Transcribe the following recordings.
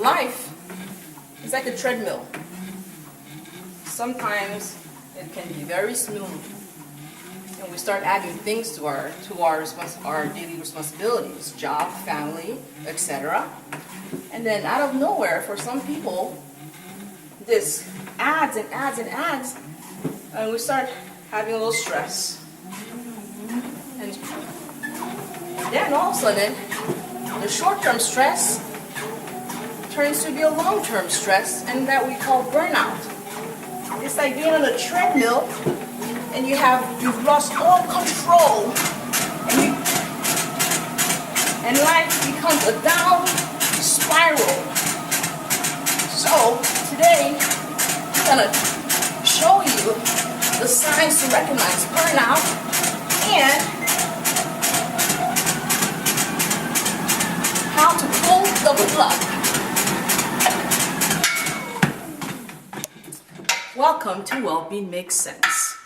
life is like a treadmill. Sometimes it can be very smooth, and we start adding things to our daily responsibilities, job, family, etc. And then out of nowhere, for some people, this adds and adds and adds, and we start having a little stress. And then all of a sudden, the short-term stress turns to be a long-term stress, and that we call burnout. It's like being on a treadmill, and you've lost all control, and life becomes a down spiral. So today, I'm gonna show you the signs to recognize burnout and how to pull the plug. Welcome to Wellbeing Makes Sense.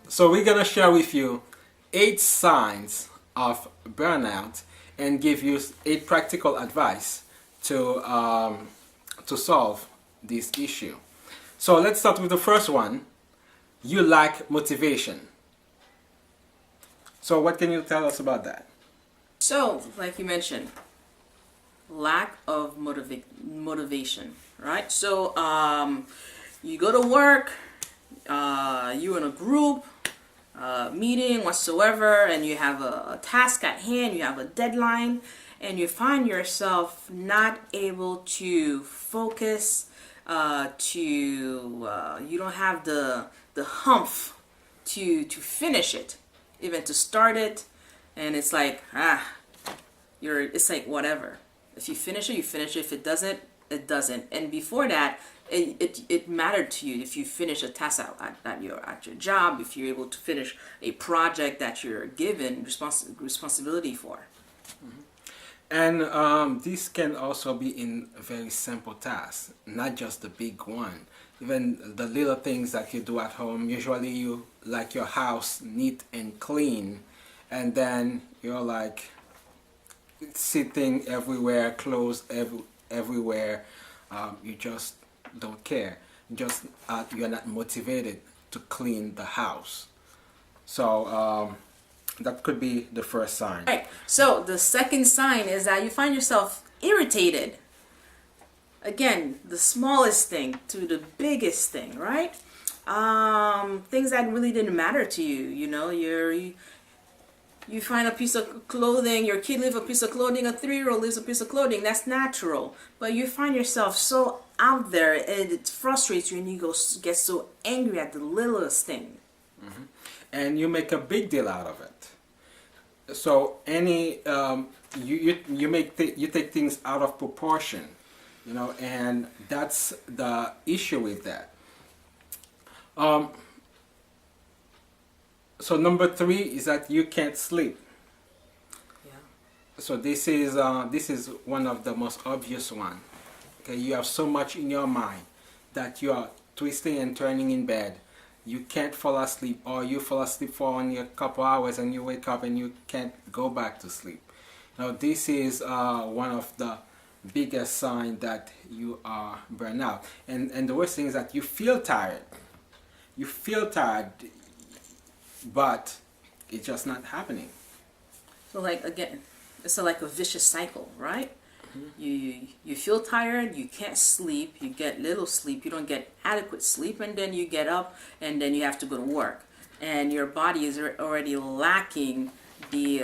So we're gonna share with you 8 signs of burnout and give you 8 practical advice to solve this issue. So let's start with the first one. You lack motivation. So what can you tell us about that? So, like you mentioned, lack of motivation, right? So, you go to work, you're in a group, meeting whatsoever, and you have a task at hand, you have a deadline, and you find yourself not able to focus, you don't have the humph to finish it, even to start it, and it's like it's like whatever. If you finish it, you finish it. If it doesn't, it doesn't. And before that, it mattered to you if you finish a task at your job, if you're able to finish a project that you're given responsibility for. Mm-hmm. And this can also be in very simple tasks, not just the big one. Even the little things that you do at home. Usually you like your house neat and clean, and then you're like sitting everywhere, clothes everywhere. You just don't care. You're not motivated to clean the house. So that could be the first sign. Right. So the second sign is that you find yourself irritated. Again, the smallest thing to the biggest thing, right? Things that really didn't matter to you. You know, you find a piece of clothing, your kid leaves a piece of clothing, a 3-year-old leaves a piece of clothing, that's natural. But you find yourself so out there, and it frustrates you, and you get so angry at the littlest thing. Mm-hmm. And you make a big deal out of it. So you take things out of proportion, you know, and that's the issue with that. So number 3 is that you can't sleep. Yeah. So this is one of the most obvious one. Okay, you have so much in your mind that you are twisting and turning in bed. You can't fall asleep, or you fall asleep for only a couple hours and you wake up and you can't go back to sleep. Now this is one of the biggest signs that you are burnt out. And the worst thing is that you feel tired. You feel tired, but it's just not happening. So like, again, it's like a vicious cycle, right? Mm-hmm. You feel tired, you can't sleep, you get little sleep, you don't get adequate sleep, and then you get up and then you have to go to work, and your body is already lacking the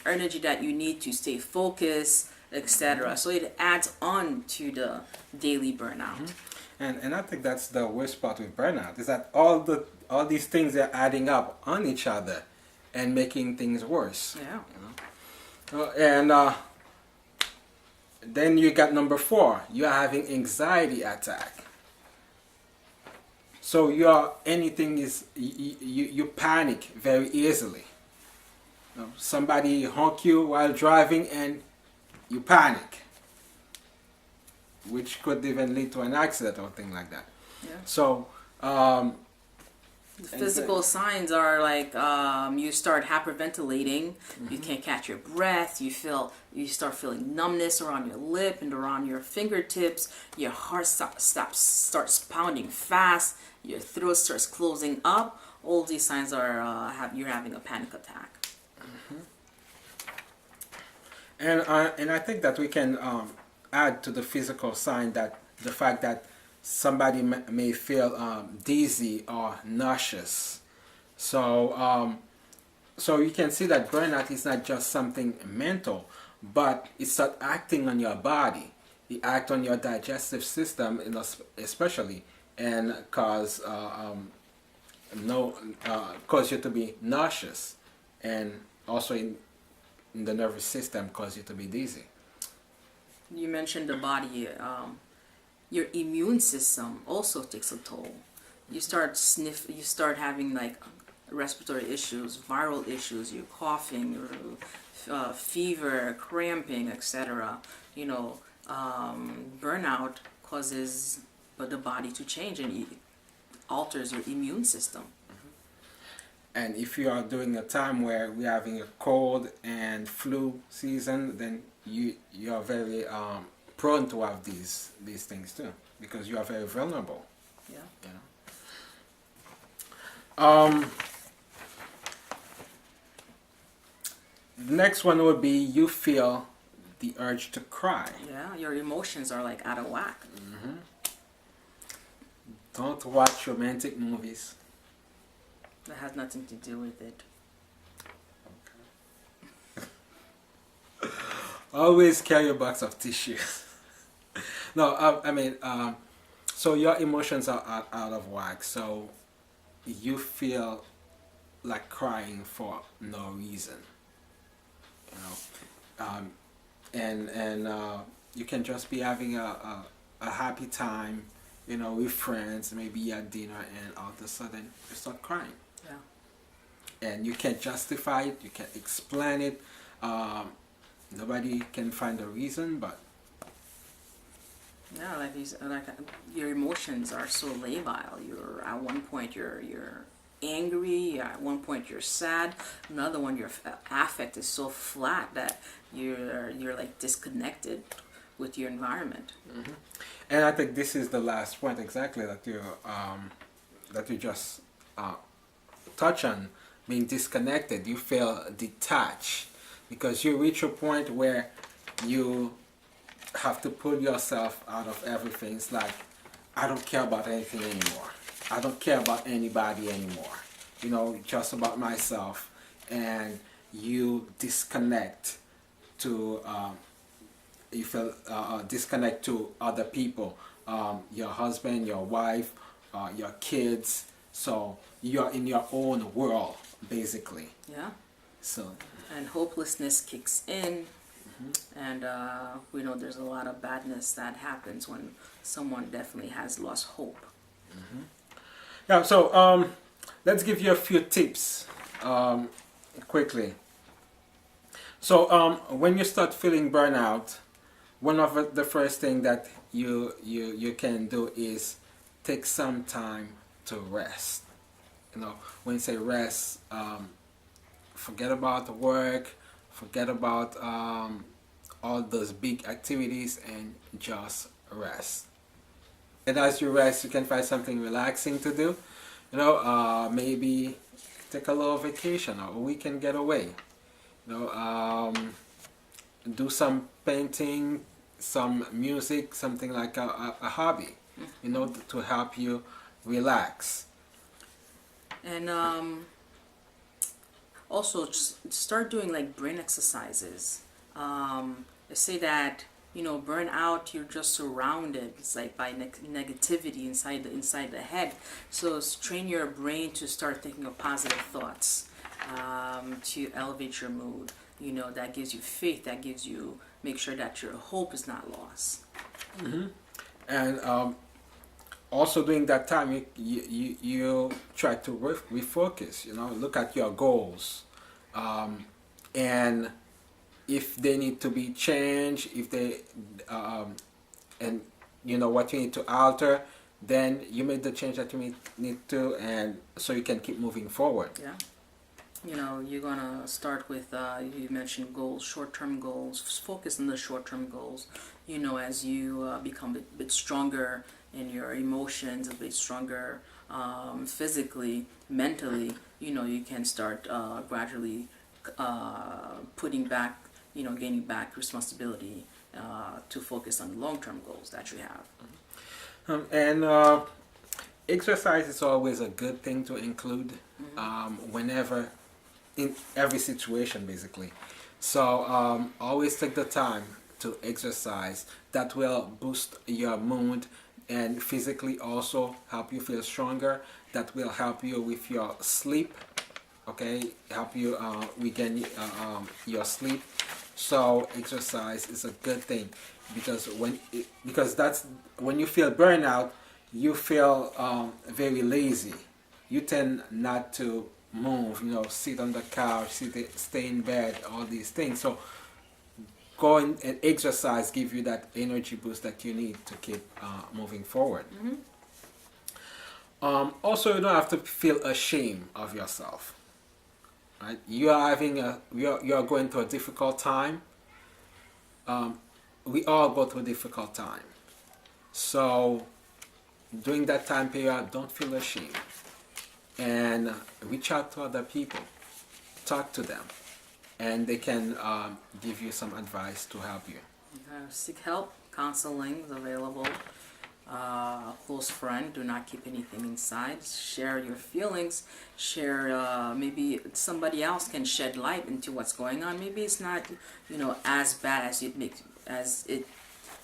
energy that you need to stay focused, etc. So it adds on to the daily burnout. Mm-hmm. And I think that's the worst part with burnout, is that all these things are adding up on each other and making things worse. Yeah. You know? And then you got number 4. You are having anxiety attack. So anything is you panic very easily. You know, somebody honk you while driving and you panic, which could even lead to an accident or thing like that. Yeah. So the physical signs are like you start hyperventilating, you can't catch your breath, you start feeling numbness around your lip and around your fingertips, your heart starts pounding fast, your throat starts closing up. All these signs are you're having a panic attack. And I think that we can add to the physical sign that the fact that somebody may feel dizzy or nauseous. So so you can see that burnout is not just something mental, but it starts acting on your body. It acts on your digestive system, especially, and cause cause you to be nauseous, and also in the nervous system cause you to be dizzy. You mentioned the body. Your immune system also takes a toll. You start having like respiratory issues, viral issues, you're coughing, fever, cramping, etc. You know, burnout causes the body to change and it alters your immune system. And if you are during a time where we're having a cold and flu season, then you are very prone to have these things too, because you are very vulnerable. Yeah. The next one would be you feel the urge to cry. Yeah, your emotions are like out of whack. Don't watch romantic movies. That has nothing to do with it. Always carry a box of tissues. No, I mean, so your emotions are out of whack. So you feel like crying for no reason. You know, and you can just be having a happy time, you know, with friends, maybe at dinner, and all of a sudden you start crying. Yeah. And you can't justify it, you can't explain it. Nobody can find a reason, but yeah, like your emotions are so labile. You're at one point you're angry. At one point you're sad. Another one your affect is so flat that you're like disconnected with your environment. And I think this is the last point exactly that you just touch on, being disconnected. You feel detached because you reach a point where you have to pull yourself out of everything. It's like, I don't care about anything anymore. I don't care about anybody anymore. You know, just about myself. And you disconnect to you feel disconnect to other people, your husband, your wife, your kids. So you're in your own world, basically. Yeah. So. And hopelessness kicks in, and we know there's a lot of badness that happens when someone definitely has lost hope. Yeah. So let's give you a few tips quickly. So when you start feeling burnout, one of the first thing that you can do is take some time to rest. You know, when you say rest, forget about work, forget about all those big activities, and just rest. And as you rest, you can find something relaxing to do. You know, maybe take a little vacation or a weekend getaway. You know, do some painting, some music, something like a hobby, you know, to help you relax. And also just start doing like brain exercises. They say that, you know, burnout, you're just surrounded. It's like by negativity inside the head. So train your brain to start thinking of positive thoughts, to elevate your mood. You know, that gives you faith. That gives you, make sure that your hope is not lost. And also during that time you try to refocus, look at your goals, and if they need to be changed, if they and what you need to alter, then you make the change that you need to, and so you can keep moving forward. Yeah. You're gonna start with, you mentioned goals, short-term goals. Focus on the short-term goals. As you become a bit stronger in your emotions, a bit stronger physically, mentally, you can start gradually putting back, gaining back responsibility to focus on long-term goals that you have. And exercise is always a good thing to include whenever, in every situation basically. So always take the time to exercise. That will boost your mood and physically also help you feel stronger. That will help you with your sleep, okay, help you regain your sleep. So exercise is a good thing, because that's when you feel burnout, you feel very lazy. You tend not to move, sit on the couch, stay in bed, all these things. So going and exercise give you that energy boost that you need to keep moving forward. Also, you don't have to feel ashamed of yourself. Right? You are going through a difficult time. We all go through a difficult time. So during that time period, don't feel ashamed, and reach out to other people, talk to them, and they can give you some advice to help you. Seek help. Counseling is available. Close friend. Do not keep anything inside. Share your feelings. Share. Maybe somebody else can shed light into what's going on. Maybe it's not, as bad as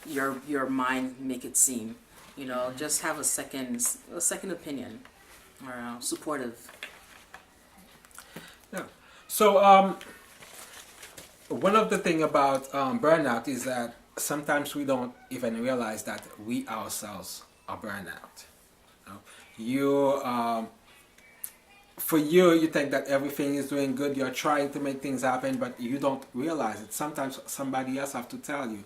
your mind make it seem. Just have a second opinion, or supportive. Yeah. So one of the thing about burnout is that sometimes we don't even realize that we ourselves are burnout. For you think that everything is doing good. You're trying to make things happen, but you don't realize it. Sometimes somebody else have to tell you.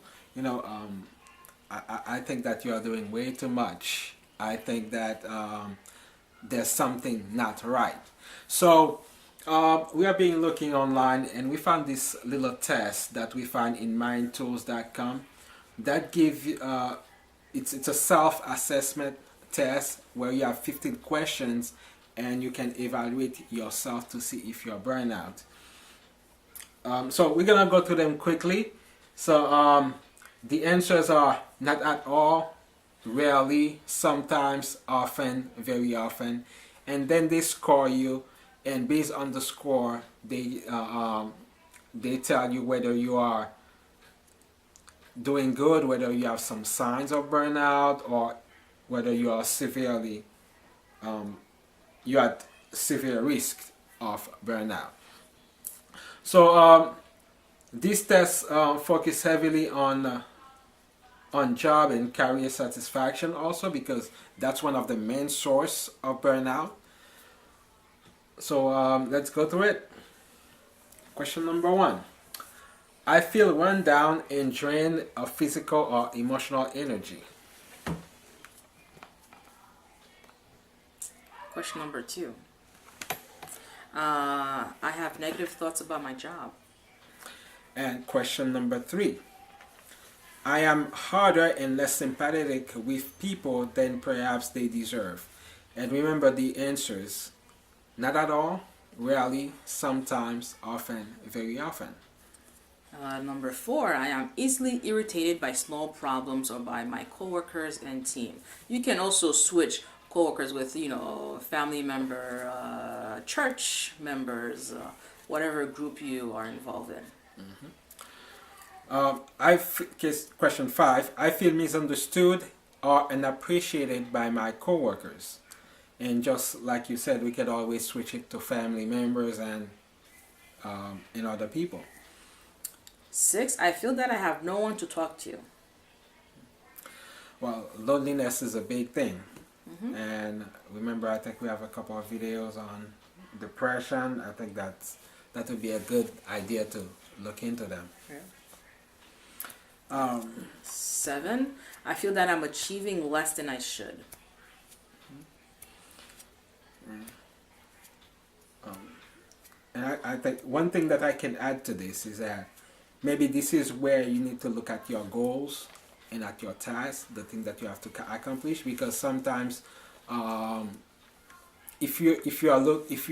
I think that you are doing way too much. I think that there's something not right. So we have been looking online, and we found this little test that we find in mindtools.com that give it's a self-assessment test where you have 15 questions and you can evaluate yourself to see if you're burnout. So we're gonna go through them quickly. So the answers are not at all, rarely, sometimes, often, very often, and then they score you, and based on the score, they tell you whether you are doing good, whether you have some signs of burnout, or whether you are severely you're at severe risk of burnout. So these tests focus heavily on job and career satisfaction also, because that's one of the main source of burnout. So let's go through it. Question number 1. I feel run down and drained of physical or emotional energy. Question number 2. I have negative thoughts about my job. And question number 3. I am harder and less sympathetic with people than perhaps they deserve. And remember the answers. Not at all, rarely, sometimes, often, very often. Number 4, I am easily irritated by small problems or by my coworkers and team. You can also switch coworkers with, family member, church members, whatever group you are involved in. Question 5. I feel misunderstood or unappreciated by my coworkers. And just like you said, we could always switch it to family members and other people. 6, I feel that I have no one to talk to. Well, loneliness is a big thing. And remember, I think we have a couple of videos on depression. I think that would be a good idea to look into them. Yeah. 7, I feel that I'm achieving less than I should. And I think one thing that I can add to this is that maybe this is where you need to look at your goals and at your tasks, the thing that you have to accomplish, because sometimes if you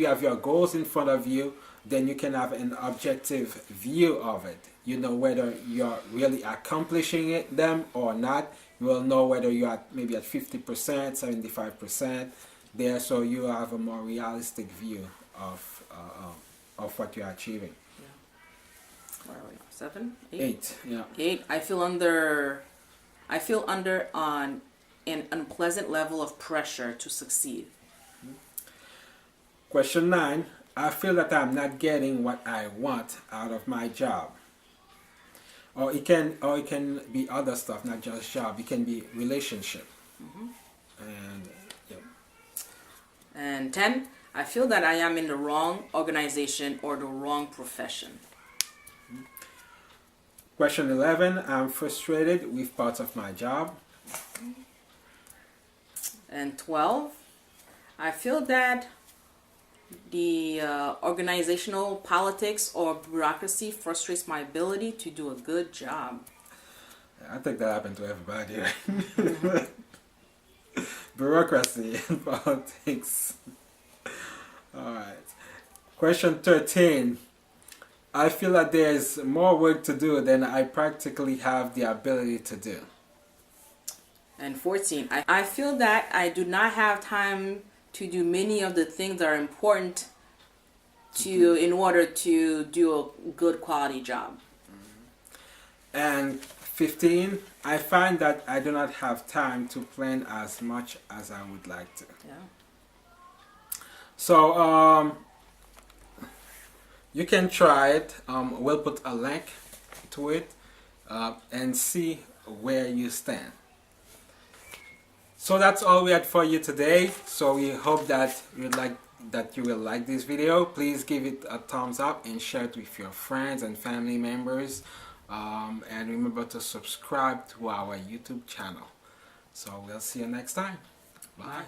have your goals in front of you, then you can have an objective view of it. You know whether you're really accomplishing them or not. You will know whether you're maybe at 50%, 75% there, so you have a more realistic view of what you're achieving. Yeah. Where are we? 7? 8, yeah. 8, I feel under on an unpleasant level of pressure to succeed. Question 9, I feel that I'm not getting what I want out of my job. Or it can be other stuff, not just job. It can be relationship. And yeah. And 10, I feel that I am in the wrong organization or the wrong profession. Question 11, I'm frustrated with parts of my job. And 12, I feel that the organizational politics or bureaucracy frustrates my ability to do a good job. I think that happened to everybody. Bureaucracy and politics. Alright. Question 13. I feel that there's more work to do than I practically have the ability to do. And 14. I feel that I do not have time to do many of the things that are important in order to do a good quality job. And 15, I find that I do not have time to plan as much as I would like to. Yeah. So you can try it. We'll put a link to it and see where you stand. So that's all we had for you today. So we hope that you will like this video. Please give it a thumbs up and share it with your friends and family members. And remember to subscribe to our YouTube channel. So we'll see you next time. Bye. Bye.